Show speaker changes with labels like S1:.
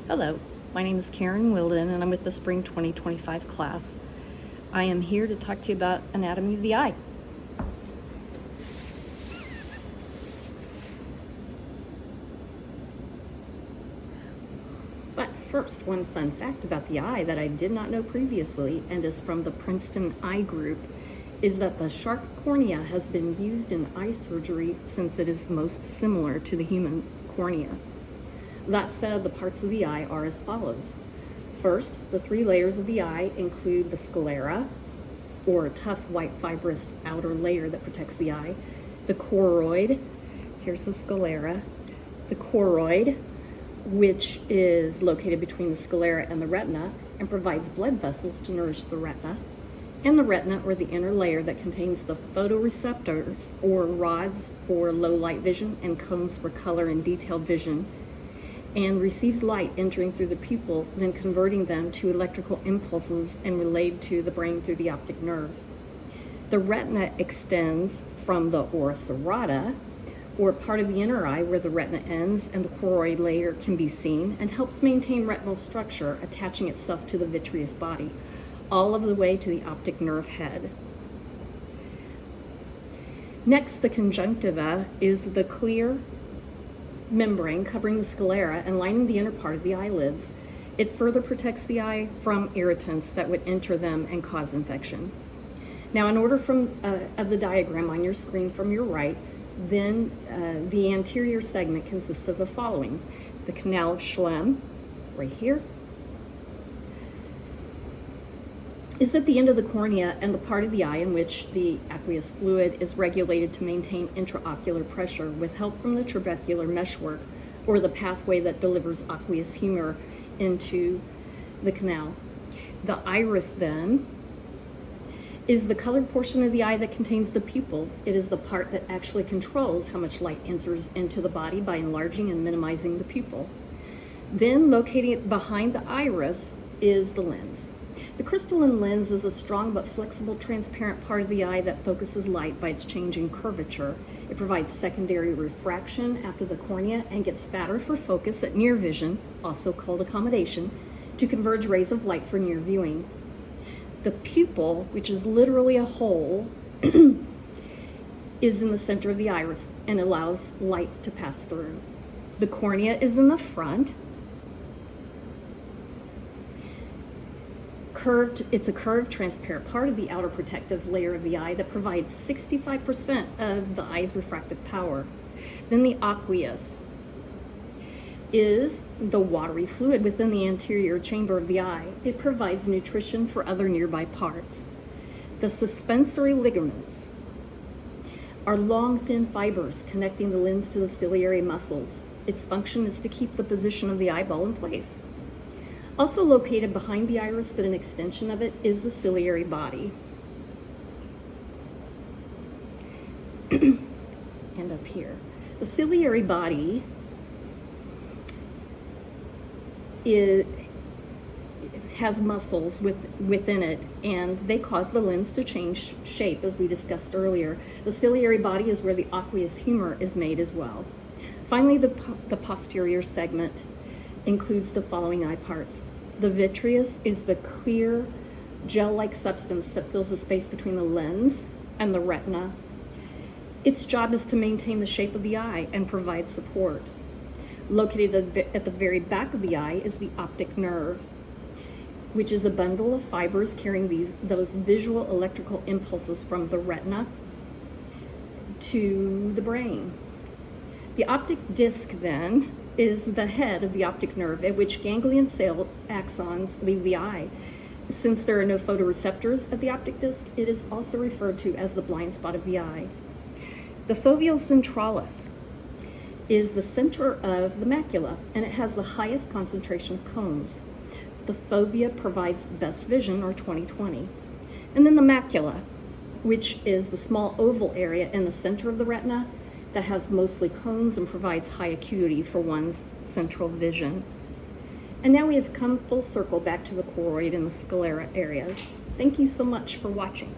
S1: Hello, my name is Karen Wheeldon and I'm with the Spring 2025 class. I am here to talk to you about anatomy of the eye. But first, one fun fact about the eye that I did not know previously and is from the Princeton Eye Group is that the shark cornea has been used in eye surgery since it is most similar to the human cornea. That said, the parts of the eye are as follows. First, the three layers of the eye include the sclera, or a tough white fibrous outer layer that protects the eye, the choroid, here's the sclera, the choroid, which is located between the sclera and the retina and provides blood vessels to nourish the retina, and the retina, or the inner layer that contains the photoreceptors, or rods for low light vision and cones for color and detailed vision, and receives light entering through the pupil, then converting them to electrical impulses and relayed to the brain through the optic nerve. The retina extends from the ora serrata, or part of the inner eye where the retina ends and the choroid layer can be seen, and helps maintain retinal structure, attaching itself to the vitreous body, all of the way to the optic nerve head. Next, the conjunctiva is the clear membrane covering the sclera and lining the inner part of the eyelids. It further protects the eye from irritants that would enter them and cause infection. Now, in order of the diagram on your screen from your right, then the anterior segment consists of the following: the canal of Schlemm, right here, is at the end of the cornea and the part of the eye in which the aqueous fluid is regulated to maintain intraocular pressure with help from the trabecular meshwork, or the pathway that delivers aqueous humor into the canal. The iris then is the colored portion of the eye that contains the pupil. It is the part that actually controls how much light enters into the body by enlarging and minimizing the pupil. Then located behind the iris is the lens. The crystalline lens is a strong but flexible transparent part of the eye that focuses light by its changing curvature. It provides secondary refraction after the cornea and gets fatter for focus at near vision, also called accommodation, to converge rays of light for near viewing. The pupil, which is literally a hole, is in the center of the iris and allows light to pass through. The cornea is in the front. It's a curved, transparent part of the outer protective layer of the eye that provides 65% of the eye's refractive power. Then the aqueous is the watery fluid within the anterior chamber of the eye. It provides nutrition for other nearby parts. The suspensory ligaments are long, thin fibers connecting the lens to the ciliary muscles. Its function is to keep the position of the eyeball in place. Also located behind the iris, but an extension of it, is the ciliary body. And up here. The ciliary body has muscles within it, and they cause the lens to change shape, as we discussed earlier. The ciliary body is where the aqueous humor is made as well. Finally, the posterior segment includes the following eye parts. The vitreous is the clear gel-like substance that fills the space between the lens and the retina. Its job is to maintain the shape of the eye and provide support. Located at the very back of the eye is the optic nerve, which is a bundle of fibers carrying those visual electrical impulses from the retina to the brain. The optic disc then is the head of the optic nerve at which ganglion cell axons leave the eye. Since there are no photoreceptors at the optic disc, it is also referred to as the blind spot of the eye. The fovea centralis is the center of the macula, and it has the highest concentration of cones. The fovea provides best vision, or 20/20. And then the macula, which is the small oval area in the center of the retina that has mostly cones and provides high acuity for one's central vision. And now we have come full circle back to the choroid and the sclera areas. Thank you so much for watching.